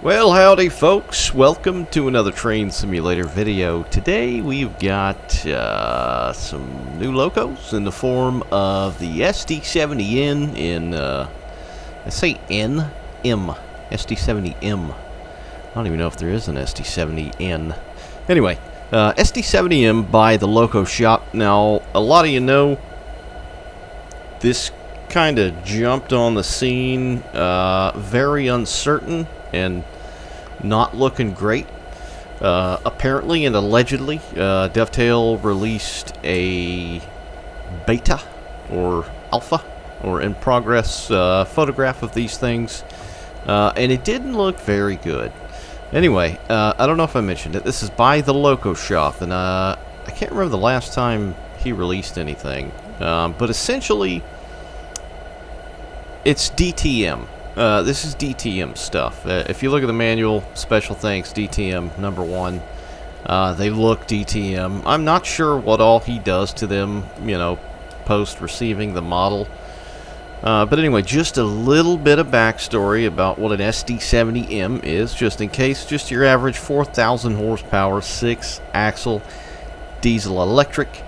Well, howdy folks, welcome to another train simulator video. Today we've got some new locos in the form of the SD70N in, I say N, M, SD70M. I don't even know if there is an SD70N. Anyway, SD70M by the Loco Shop. Now, a lot of you know, this kind of jumped on the scene, very uncertain and not looking great. Apparently and allegedly, Dovetail released a beta or alpha or in progress photograph of these things, and it didn't look very good. Anyway, I don't know if I mentioned it. This is by the Loco Shop, and I can't remember the last time he released anything, but essentially it's DTM. This is DTM stuff. If you look at the manual, special thanks, DTM number 1. They look DTM. I'm not sure what all he does to them, you know, post receiving the model. But anyway, just a little bit of backstory about what an SD70M is, just in case. Just your average 4,000 horsepower, 6-axle, diesel electric.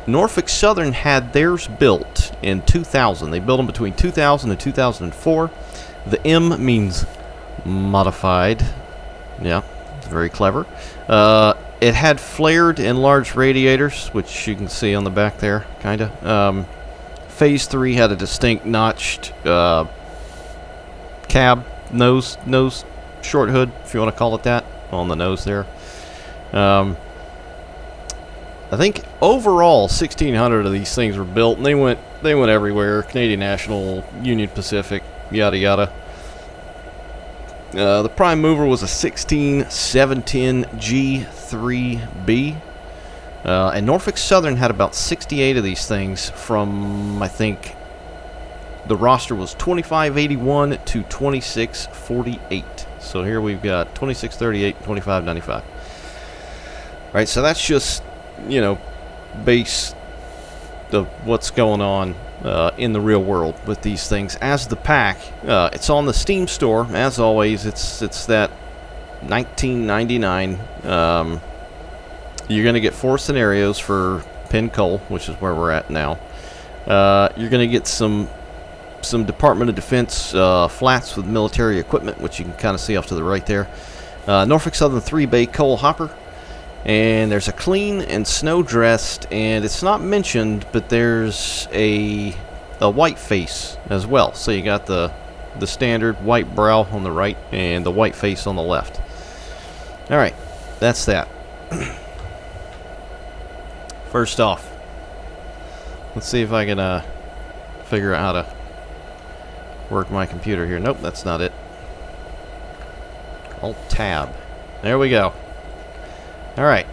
Norfolk Southern had theirs built in 2000. They built them between 2000 and 2004. The M means modified. Yeah, it's very clever. It had flared enlarged radiators, which you can see on the back there, kind of. Phase 3 had a distinct notched cab, nose short hood, if you want to call it that, on the nose there. I think overall 1,600 of these things were built, and they went everywhere. Canadian National, Union Pacific, yada yada. The prime mover was a 16710 G3B, and Norfolk Southern had about 68 of these things from, I think, the roster was 2581 to 2648. So here we've got 2638, 2595. All right, so that's just, you know, base of what's going on in the real world with these things. As the pack, it's on the Steam store. As always, it's that $19.99. You're going to get 4 scenarios for Penn Coal, which is where we're at now. You're going to get some Department of Defense flats with military equipment, which you can kind of see off to the right there. Norfolk Southern 3-bay coal hopper. And there's a clean and snow dressed, and it's not mentioned, but there's a white face as well. So you got the standard white brow on the right and the white face on the left. All right, that's that. First off, let's see if I can figure out how to work my computer here. Nope, that's not it. Alt-Tab. There we go. Alright,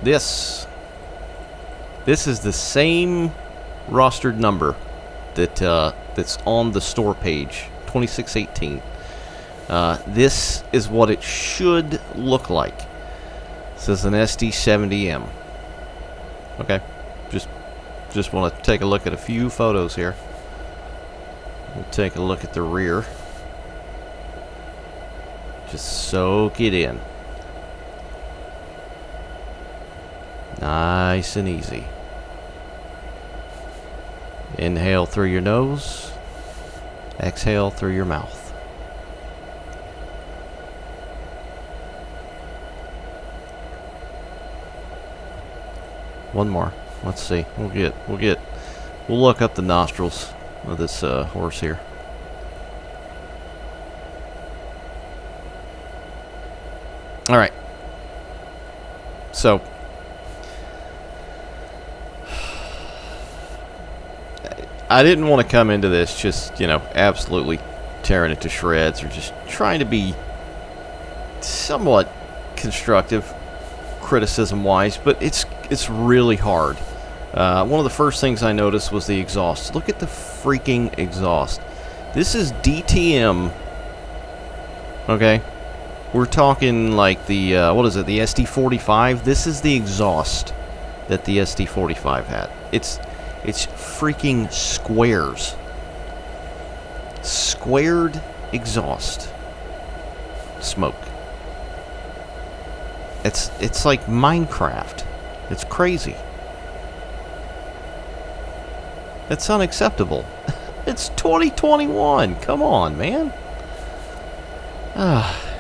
this is the same rostered number that's on the store page, 2618. This is what it should look like. This is an SD70M. Okay, just want to take a look at a few photos here. We'll take a look at the rear. Just soak it in. Nice and easy. Inhale through your nose. Exhale through your mouth. One more. Let's see. We'll look up the nostrils of this horse here. All right. So I didn't want to come into this just, you know, absolutely tearing it to shreds or just trying to be somewhat constructive criticism-wise, but it's really hard. One of the first things I noticed was the exhaust. Look at the freaking exhaust. This is DTM. Okay? We're talking like the, what is it, the SD45? This is the exhaust that the SD45 had. It's freaking squares. Squared exhaust. smoke. It's like Minecraft. It's crazy. It's unacceptable. It's 2021. Come on, man.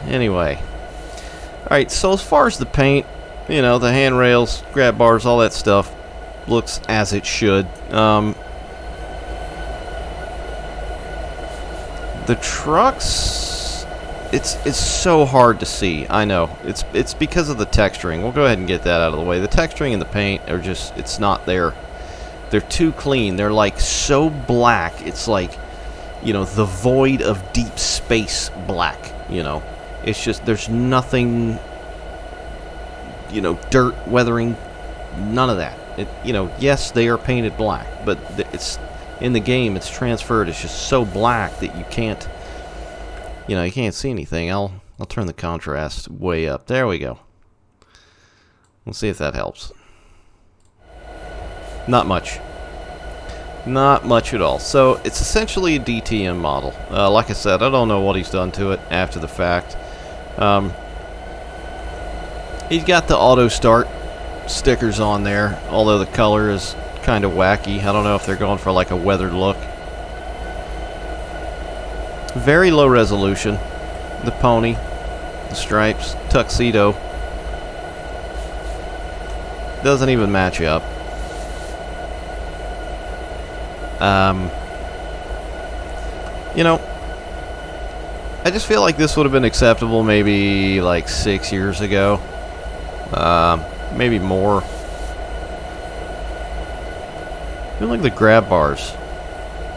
Anyway. Alright, so as far as the paint, you know, the handrails, grab bars, all that stuff looks as it should. The trucks, it's so hard to see. I know. It's because of the texturing. We'll go ahead and get that out of the way. The texturing and the paint are just, it's not there. They're too clean. They're like so black. It's like, you know, the void of deep space black, you know. It's just, there's nothing, you know, dirt, weathering, none of that. You know, yes, they are painted black, but it's, in the game, it's transferred. It's just so black that you can't, you know, you can't see anything. I'll turn the contrast way up. There we go. We'll see if that helps. Not much. Not much at all. So, it's essentially a DTM model. Like I said, I don't know what he's done to it after the fact. He's got the auto start stickers on there, although the color is kind of wacky. I don't know if they're going for like a weathered look. Very low resolution. The pony, the stripes, tuxedo. Doesn't even match up. You know, I just feel like this would have been acceptable maybe like 6 years ago. Maybe more. Even like the grab bars.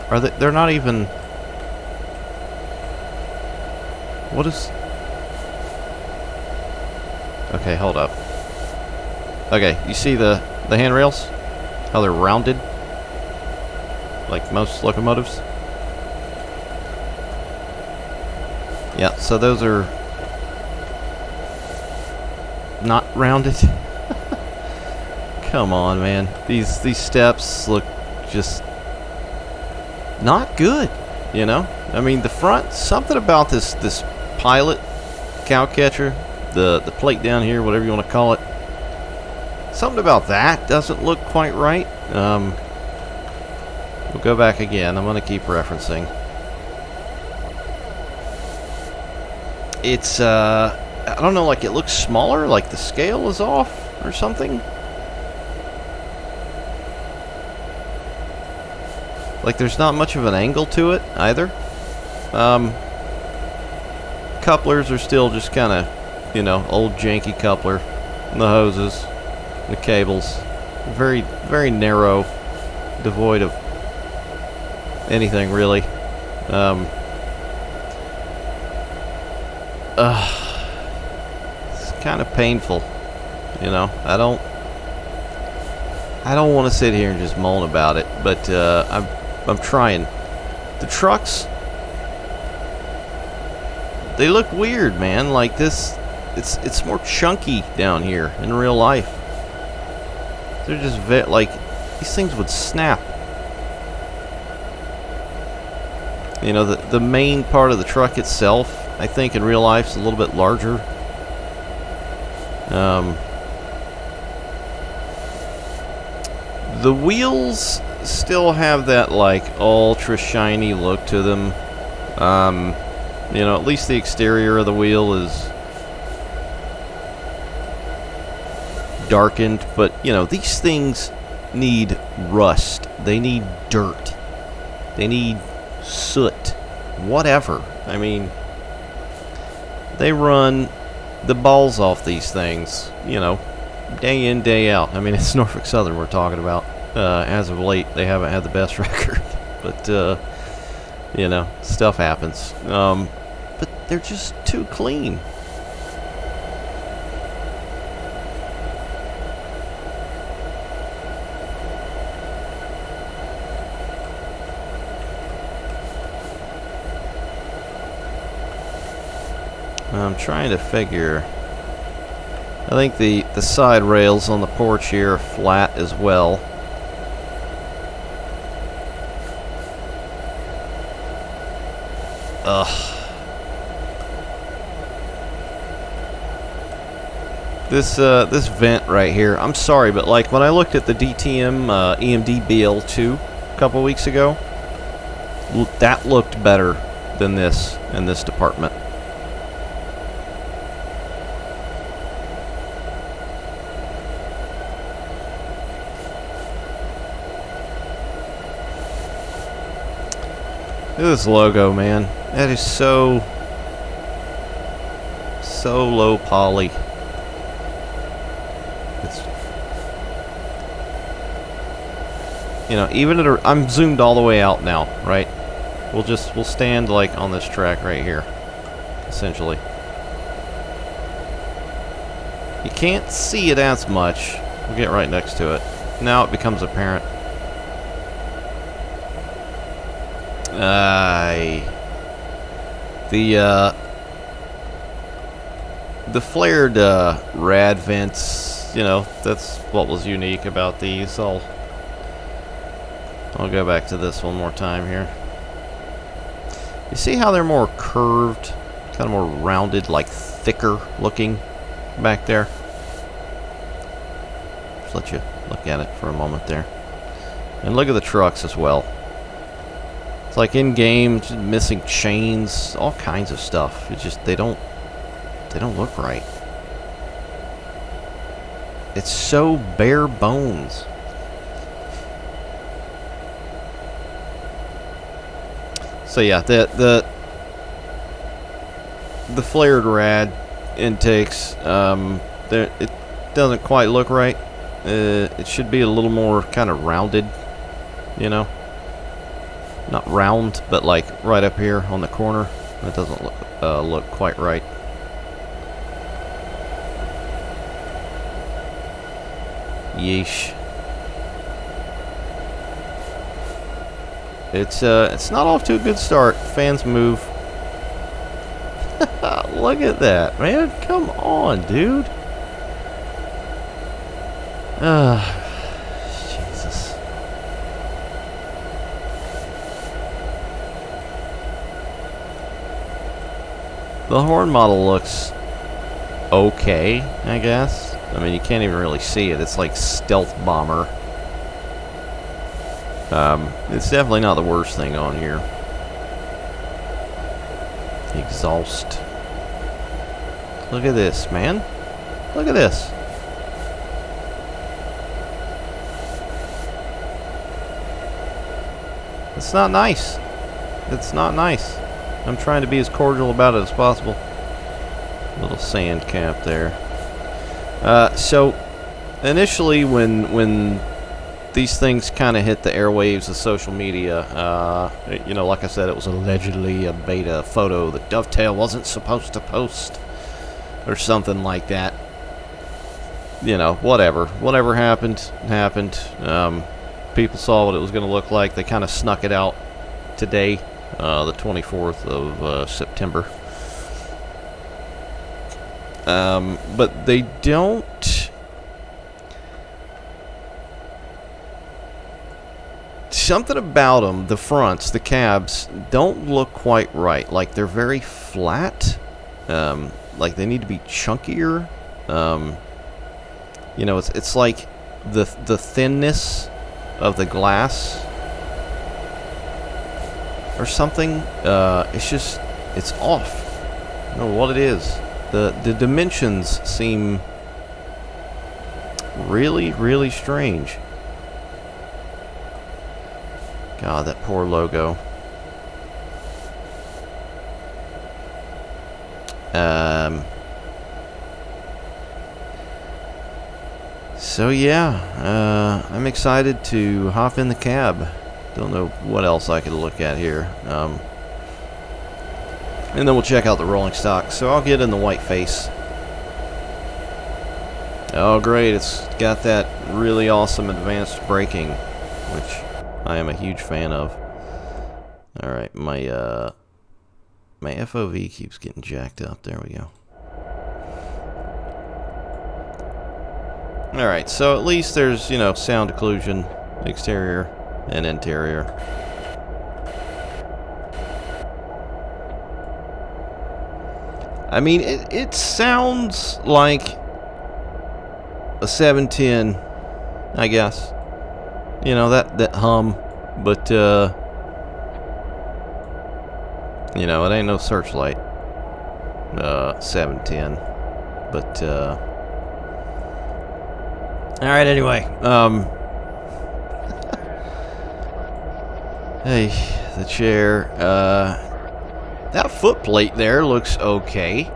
Are they? They're not even. What is? Okay, hold up. Okay, you see the handrails? How they're rounded? Like most locomotives? Yeah, so those are not rounded. Come on, man. These steps look just not good, you know? I mean, the front, something about this pilot cow catcher, the plate down here, whatever you want to call it. Something about that doesn't look quite right. We'll go back again. I'm going to keep referencing. It's, I don't know, like it looks smaller, like the scale is off or something. Like there's not much of an angle to it either. Couplers are still just kind of, you know, old janky coupler. And the hoses, the cables, very, very narrow, devoid of anything really. It's kind of painful, you know. I don't want to sit here and just moan about it, but I'm trying. The trucks, they look weird, man. Like this, it's more chunky down here in real life. They're just like these things would snap. You know, the main part of the truck itself, I think in real life is a little bit larger. The wheels still have that like ultra shiny look to them. You know, at least the exterior of the wheel is darkened, but you know, these things need rust. They need dirt. They need soot. Whatever. I mean, they run the balls off these things, you know, day in, day out. I mean, it's Norfolk Southern we're talking about. As of late, they haven't had the best record. But, you know, stuff happens. But they're just too clean. I'm trying to figure. I think the side rails on the porch here are flat as well. Ugh. This vent right here. I'm sorry, but like when I looked at the DTM EMD BL2 a couple weeks ago, that looked better than this in this department. Look at this logo, man. That is so low poly. It's, you know, even at I'm zoomed all the way out now, right? We'll stand like on this track right here, essentially. You can't see it as much. We'll get right next to it. Now it becomes apparent. The flared rad vents, you know, that's what was unique about these. I'll go back to this one more time here. You see how they're more curved, kind of more rounded, like thicker looking back there? Just let you look at it for a moment there. And look at the trucks as well. It's like in game, just missing chains, all kinds of stuff. It's just they don't look right. It's so bare bones. So yeah, the flared rad intakes, it doesn't quite look right. It should be a little more kind of rounded, you know. Not round, but like right up here on the corner. That doesn't look quite right. Yeesh. It's not off to a good start. Fans move. Look at that, man. Come on, dude. Jesus. The horn model looks okay, I guess. I mean, you can't even really see it. It's like stealth bomber. It's definitely not the worst thing on here. Exhaust. Look at this, man. Look at this. It's not nice. It's not nice. I'm trying to be as cordial about it as possible. Little sand cap there. So, initially when these things kind of hit the airwaves of social media, you know, like I said, it was allegedly a beta photo that Dovetail wasn't supposed to post, or something like that. You know, whatever. Whatever happened, happened. People saw what it was going to look like. They kind of snuck it out today, the 24th of September. But they don't... Something about them, the fronts, the cabs, don't look quite right. Like, they're very flat. Like, they need to be chunkier. You know, it's like the thinness of the glass or something. It's off. I don't know what it is. The dimensions seem really, really strange. God, that poor logo. So yeah, I'm excited to hop in the cab. Don't know what else I could look at here. And then we'll check out the rolling stock. So I'll get in the white face. Oh great, it's got that really awesome advanced braking, which I am a huge fan of. Alright, my FOV keeps getting jacked up. There we go. Alright, so at least there's, you know, sound occlusion, exterior and interior. I mean, it sounds like a 710, I guess. You know, that hum, but you know, it ain't no Searchlight 710, but all right, anyway, hey, the chair, that footplate there looks okay.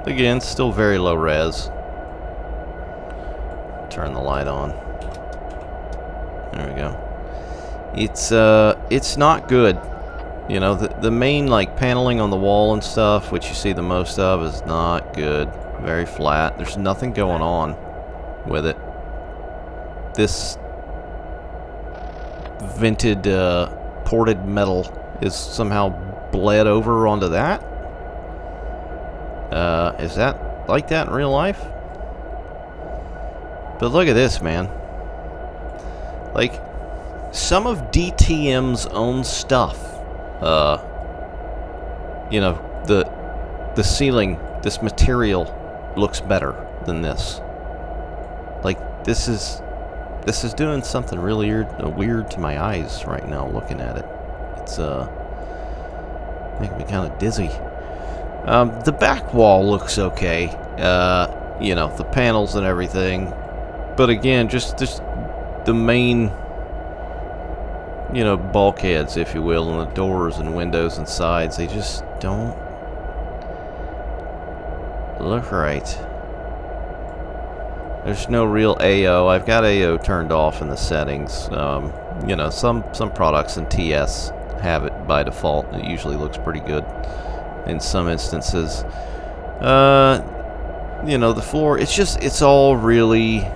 Again, still very low res. Turn the light on. There we go. It's not good. You know, the main, like, paneling on the wall and stuff, which you see the most of, is not good. Very flat. There's nothing going on with it. This vented, ported metal is somehow bled over onto that. Is that like that in real life? But look at this, man. Like, some of DTM's own stuff, you know, the ceiling, this material looks better than this. Like, this is doing something really weird to my eyes right now looking at it. It's making me kind of dizzy. The back wall looks okay. You know, the panels and everything. But again, just the main, you know, bulkheads, if you will, and the doors and windows and sides, they just don't look right. There's no real AO. I've got AO turned off in the settings. You know, some products in TS have it by default. It usually looks pretty good in some instances. You know, the floor, it's all really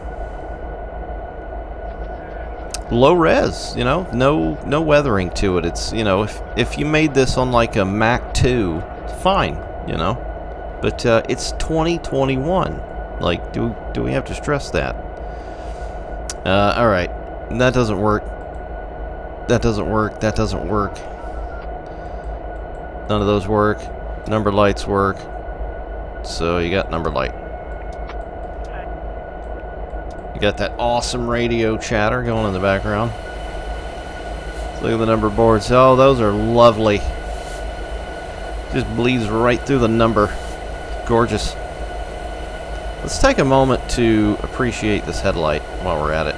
low res, you know, no weathering to it. It's, you know, if you made this on like a Mac 2, fine, you know, but it's 2021. Like, do we have to stress that? All right, that doesn't work. That doesn't work. That doesn't work. None of those work. Number lights work. So you got number light. You got that awesome radio chatter going in the background. Look at the number boards. Oh, those are lovely. Just bleeds right through the number. Gorgeous. Let's take a moment to appreciate this headlight while we're at it.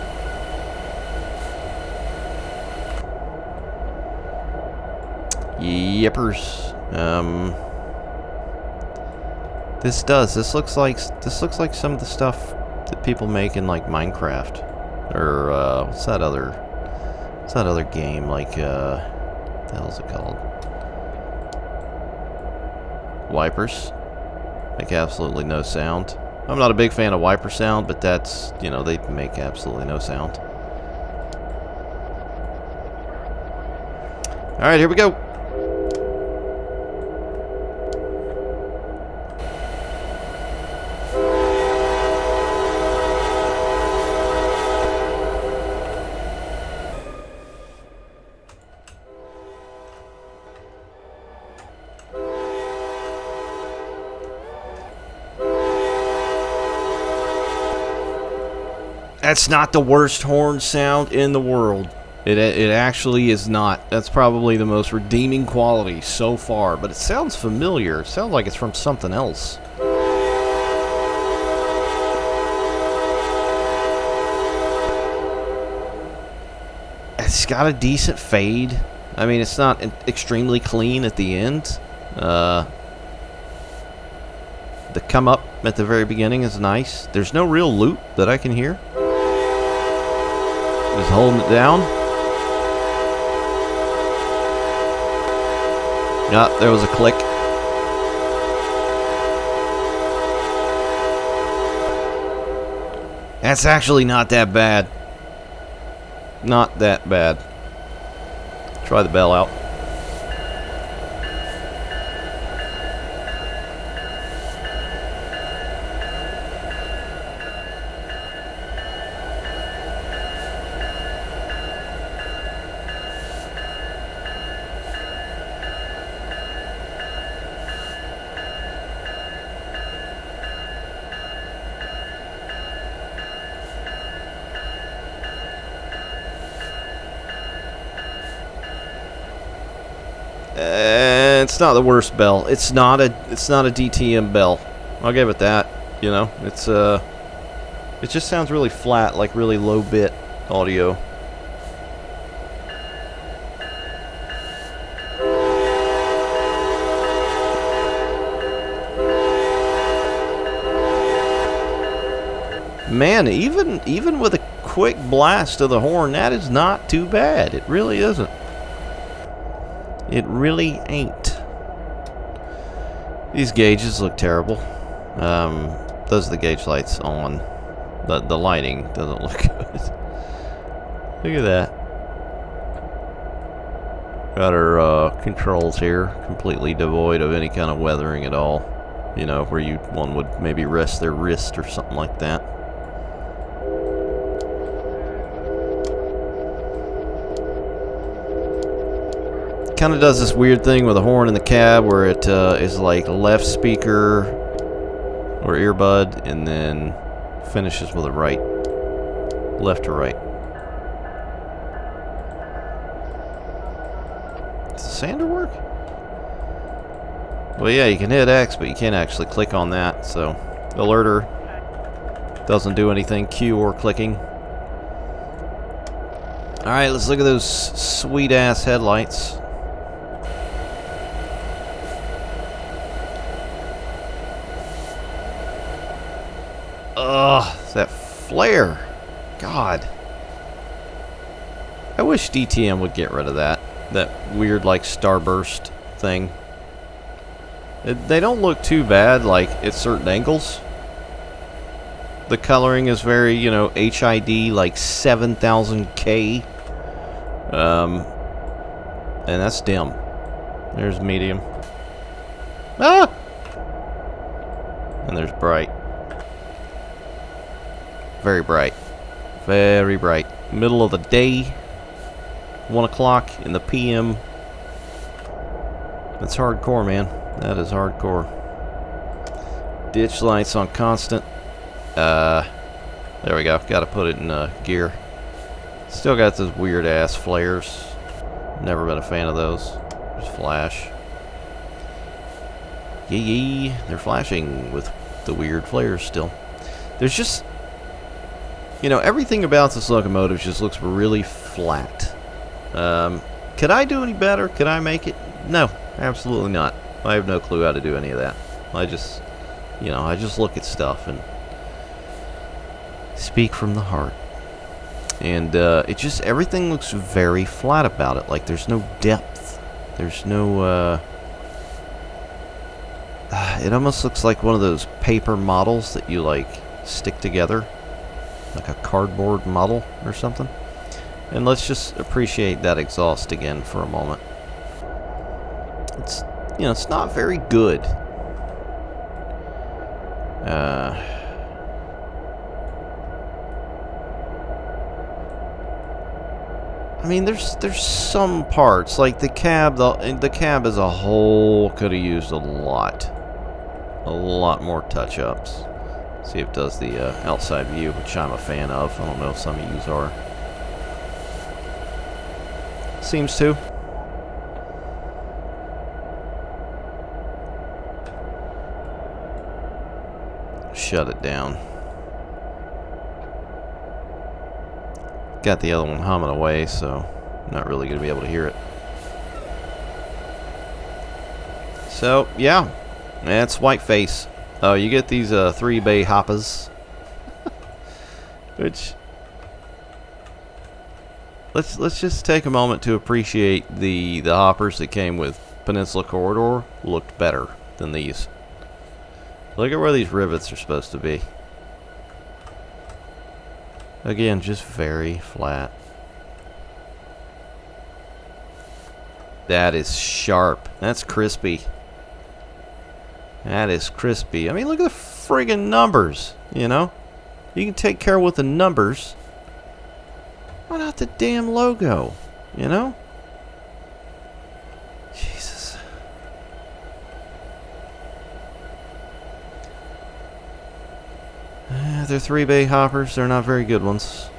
Yippers. This looks like some of the stuff that people make in like Minecraft, or what's that other game, like what the hell's it called? Wipers. Make absolutely no sound. I'm not a big fan of wiper sound, but that's, you know, they make absolutely no sound. Alright, here we go. That's not the worst horn sound in the world. It actually is not. That's probably the most redeeming quality so far, but it sounds familiar. It sounds like it's from something else. It's got a decent fade. I mean, it's not extremely clean at the end. The come up at the very beginning is nice. There's no real loop that I can hear. Just holding it down. Yeah, there was a click. That's actually not that bad. Not that bad. Try the bell out. It's not the worst bell. It's not a DTM bell. I'll give it that. You know, it just sounds really flat, like really low bit audio. Man, even with a quick blast of the horn, that is not too bad. It really isn't. It really ain't. These gauges look terrible. Those are the gauge lights on. The lighting doesn't look good. Look at that. Got our controls here, completely devoid of any kind of weathering at all. You know, where one would maybe rest their wrist or something like that. Kind of does this weird thing with a horn in the cab where it is like left speaker or earbud and then finishes with a right, left to right. Does the sander work? Well, yeah, you can hit X, but you can't actually click on that. So alerter doesn't do anything, Q or clicking. All right, let's look at those sweet ass headlights. Ugh, that flare. God. I wish DTM would get rid of that. That weird, like, starburst thing. They don't look too bad, like, at certain angles. The coloring is very, you know, HID, like 7000K. And that's dim. There's medium. Ah! And there's bright. Very bright. Very bright. Middle of the day. 1 o'clock in the PM. That's hardcore, man. That is hardcore. Ditch lights on constant. There we go. Got to put it in gear. Still got those weird ass flares. Never been a fan of those. Just flash. Yee. They're flashing with the weird flares still. There's just... You know, everything about this locomotive just looks really flat. Could I do any better? Could I make it? No, absolutely not. I have no clue how to do any of that. I just, you know, I just look at stuff and speak from the heart. And it just, everything looks very flat about it. Like there's no depth. There's no, it almost looks like one of those paper models that you like stick together. Like a cardboard model or something. And let's just appreciate that exhaust again for a moment. It's, you know, it's not very good. I mean, there's some parts like the cab. The cab as a whole could have used a lot more touch-ups. See if it does the outside view, which I'm a fan of. I don't know if some of yous are. Seems to. Shut it down. Got the other one humming away, so I'm not really going to be able to hear it. So, yeah. That's Whiteface. Oh, you get these 3-bay hoppers, which let's just take a moment to appreciate the hoppers that came with Peninsula Corridor. Looked better than these. Look at where these rivets are supposed to be. Again, just very flat. That is sharp. That's crispy. That is crispy. I mean, look at the friggin' numbers, you know? You can take care with the numbers. Why not the damn logo, you know? Jesus. They're 3-bay hoppers. They're not very good ones.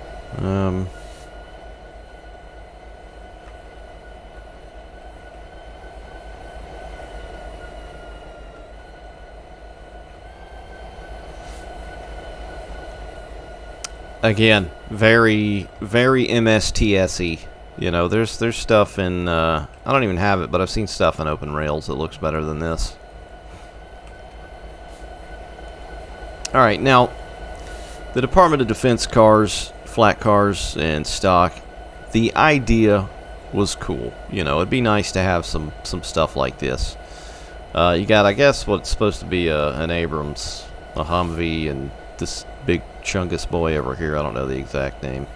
Again, very, very MSTS-y. You know, there's stuff in, I don't even have it, but I've seen stuff in Open Rails that looks better than this. Alright, now, the Department of Defense cars, flat cars, and stock, the idea was cool. You know, it'd be nice to have some stuff like this. You got, I guess, what's supposed to be an Abrams, a Humvee, and this big Chungus boy over here. I don't know the exact name.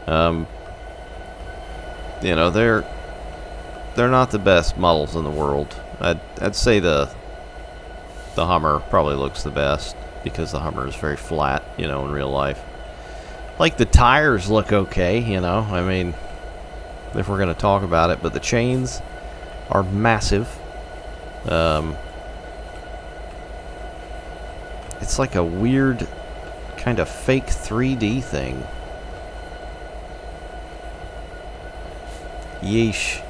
You know, they're not the best models in the world. I'd say the Hummer probably looks the best because the Hummer is very flat, you know, in real life. Like, the tires look okay, you know. I mean, if we're going to talk about it, but the chains are massive. It's like a weird kind of fake 3D thing. Yeesh.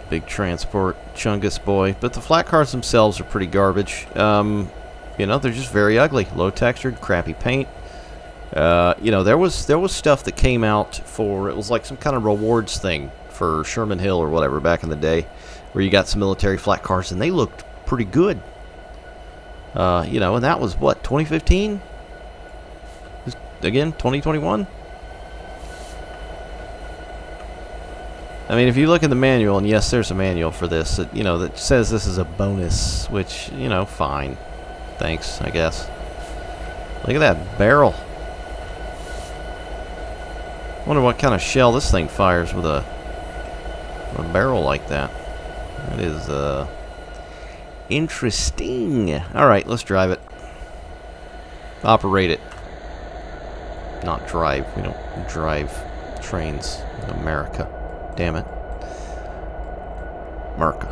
Big transport, Chungus boy. But the flat cars themselves are pretty garbage. You know, they're just very ugly. Low textured, crappy paint. You know, there was stuff that came out for, it was like some kind of rewards thing for Sherman Hill or whatever back in the day, where you got some military flat cars and they looked pretty good. You know, and that was what, 2015? Again, 2021? I mean, if you look in the manual, and yes, there's a manual for this, that, you know, that says this is a bonus, which, you know, fine. Thanks, I guess. Look at that barrel. Wonder what kind of shell this thing fires with a barrel like that. That is, interesting. Alright, let's drive it. Operate it. Not drive. We don't drive trains in America. Damn it. America.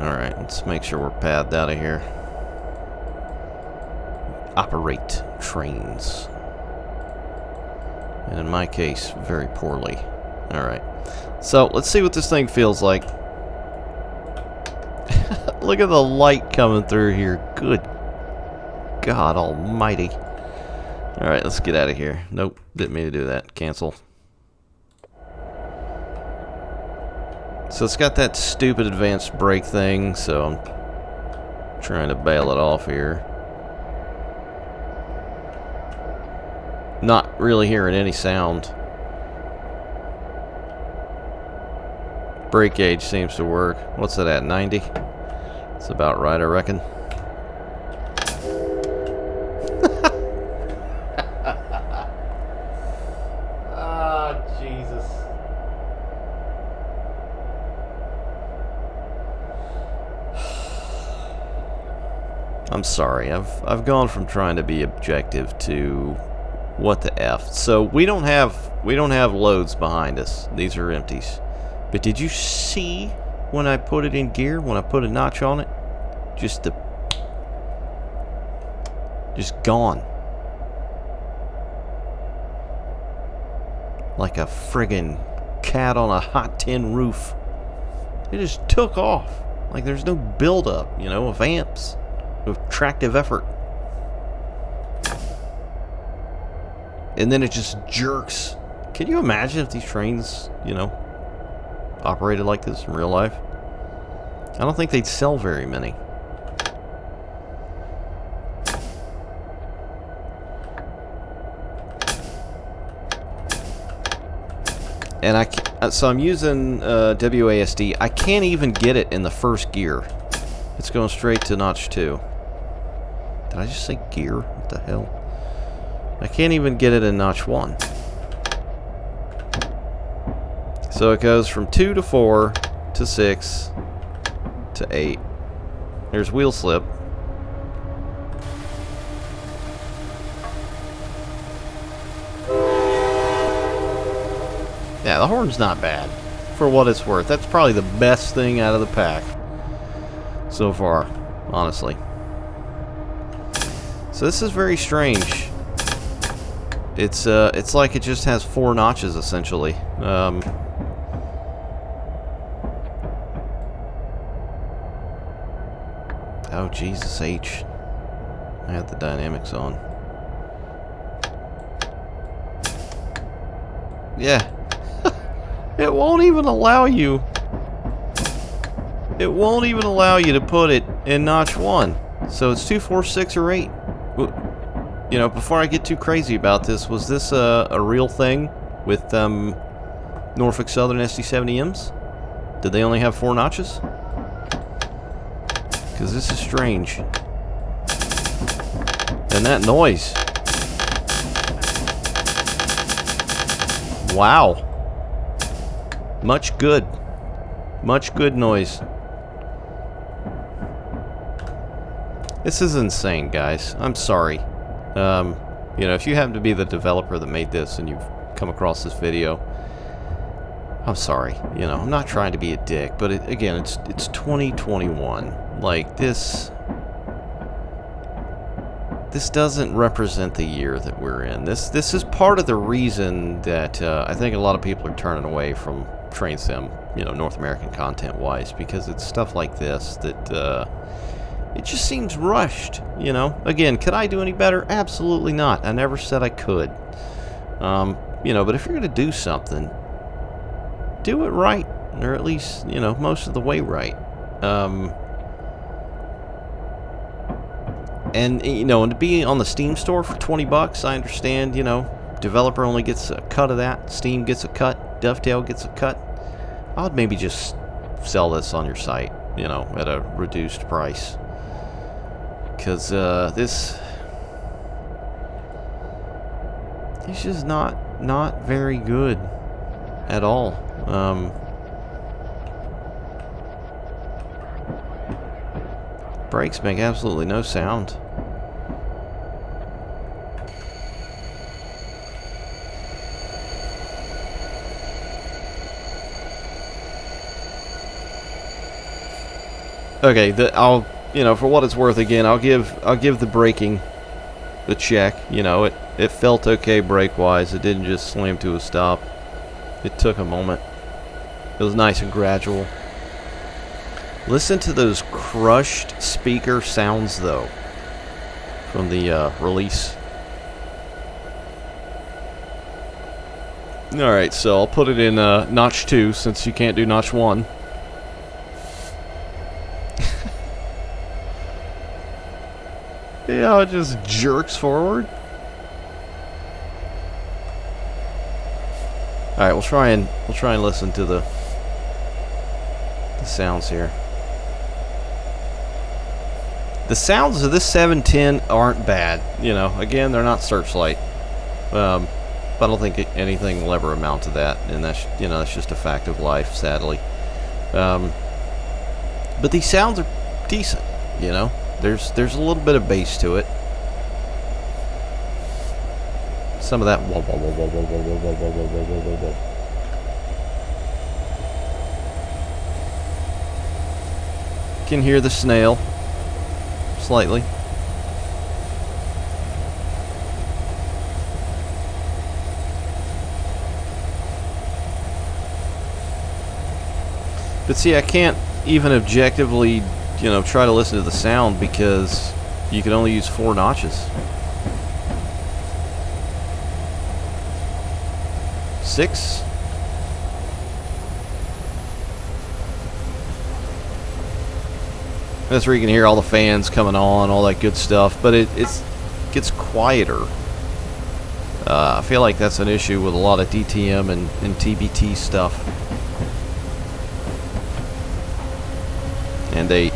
Alright, let's make sure we're padded out of here. Operate trains. And in my case, very poorly. Alright. So, let's see what this thing feels like. Look at the light coming through here. Good God almighty. Alright, let's get out of here. Nope, didn't mean to do that. Cancel. So it's got that stupid advanced brake thing, so I'm trying to bail it off here. Not really hearing any sound. Brake gauge seems to work. What's it at, 90? That's about right, I reckon. Ah, Jesus. I'm sorry. I've gone from trying to be objective to what the F. So we don't have loads behind us. These are empties. But did you see when I put it in gear, when I put a notch on it? Just gone. Like a friggin' cat on a hot tin roof. It just took off. Like there's no buildup, you know, of amps, of tractive effort. And then it just jerks. Can you imagine if these trains, you know, operated like this in real life? I don't think they'd sell very many. And so I'm using WASD. I can't even get it in the first gear. It's going straight to notch 2. Did I just say gear? What the hell? I can't even get it in notch 1. So it goes from 2 to 4 to 6 to 8. There's wheel slip. Yeah, the horn's not bad for what it's worth. That's probably the best thing out of the pack so far, honestly. So this is very strange. It's like it just has 4 notches essentially. Oh Jesus H! I had the dynamics on. Yeah. It won't even allow you. It won't even allow you to put it in notch 1. So it's 2, 4, 6, or 8. You know, before I get too crazy about this, was this a real thing with Norfolk Southern SD70Ms? Did they only have 4 notches? Because this is strange. And that noise. Wow. Much good. Much good noise. This is insane, guys. I'm sorry. You know, if you happen to be the developer that made this and you've come across this video, I'm sorry. You know, I'm not trying to be a dick, but again, it's 2021. Like, this doesn't represent the year that we're in. This is part of the reason that I think a lot of people are turning away from train sim, you know, North American content-wise, because it's stuff like this that it just seems rushed, you know. Again, could I do any better? Absolutely not. I never said I could. You know, but if you're going to do something, do it right, or at least, you know, most of the way right. And, you know, and to be on the Steam store for 20 bucks, I understand, you know, developer only gets a cut of that, Steam gets a cut, Dovetail gets a cut. I would maybe just sell this on your site, you know, at a reduced price. Because this is just not very good at all. Brakes make absolutely no sound. Okay, I'll, you know, for what it's worth, again, I'll give the braking a check. You know, it felt okay brake-wise. It didn't just slam to a stop. It took a moment. It was nice and gradual. Listen to those crushed speaker sounds, though, from the release. Alright, so I'll put it in notch 2, since you can't do notch 1. Yeah, it just jerks forward. Alright, we'll try and listen to the sounds here. The sounds of this 710 aren't bad, you know. Again, they're not Searchlight, but I don't think anything will ever amount to that, and that's, you know, that's just a fact of life, sadly. But these sounds are decent, you know. There's a little bit of bass to it. Some of that whoa, whoa, whoa, whoa, whoa, whoa, whoa, whoa, whoa, whoa, whoa, whoa, whoa. Can hear the snail slightly. But see, I can't even objectively, you know, try to listen to the sound because you can only use 4 notches. 6. That's where you can hear all the fans coming on, all that good stuff, but it gets quieter. I feel like that's an issue with a lot of DTM and TBT stuff. And they...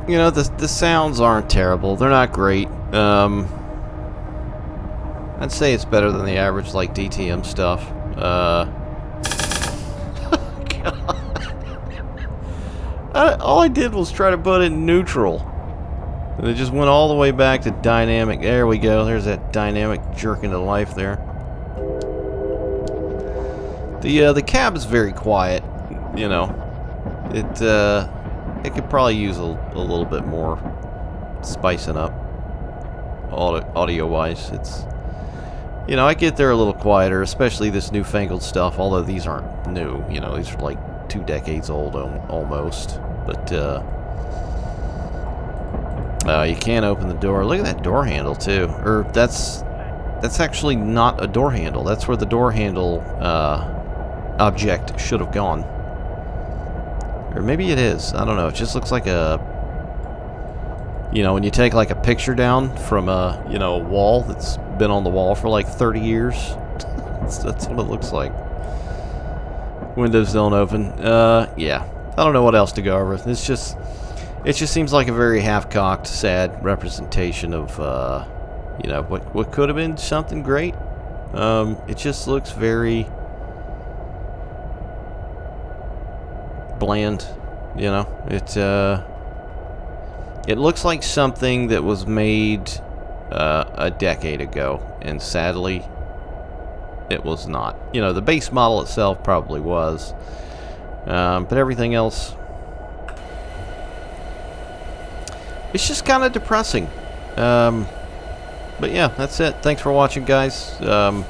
You know, the sounds aren't terrible. They're not great. I'd say it's better than the average, like, DTM stuff. All I did was try to put it in neutral. And it just went all the way back to dynamic. There we go. There's that dynamic jerk into life there. The cab is very quiet. You know, it could probably use a little bit more spicing up audio-wise. It's You know, I get they're a little quieter, especially this newfangled stuff, although these aren't new. You know, these are like 2 decades old almost. But, you can't open the door. Look at that door handle, too. Or, that's actually not a door handle. That's where the door handle, object should have gone. Or maybe it is. I don't know. It just looks like a... You know, when you take like a picture down from a, you know, a wall that's been on the wall for like 30 years. That's what it looks like. Windows don't open. Yeah. I don't know what else to go over. It just seems like a very half-cocked, sad representation of, you know, what could have been something great. It just looks very bland, you know. It looks like something that was made a decade ago, and sadly, it was not. You know, the base model itself probably was, but everything else, it's just kind of depressing. But yeah, that's it. Thanks for watching, guys. I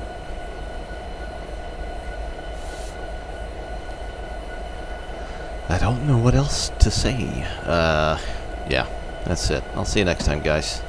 don't know what else to say. Yeah. That's it. I'll see you next time, guys.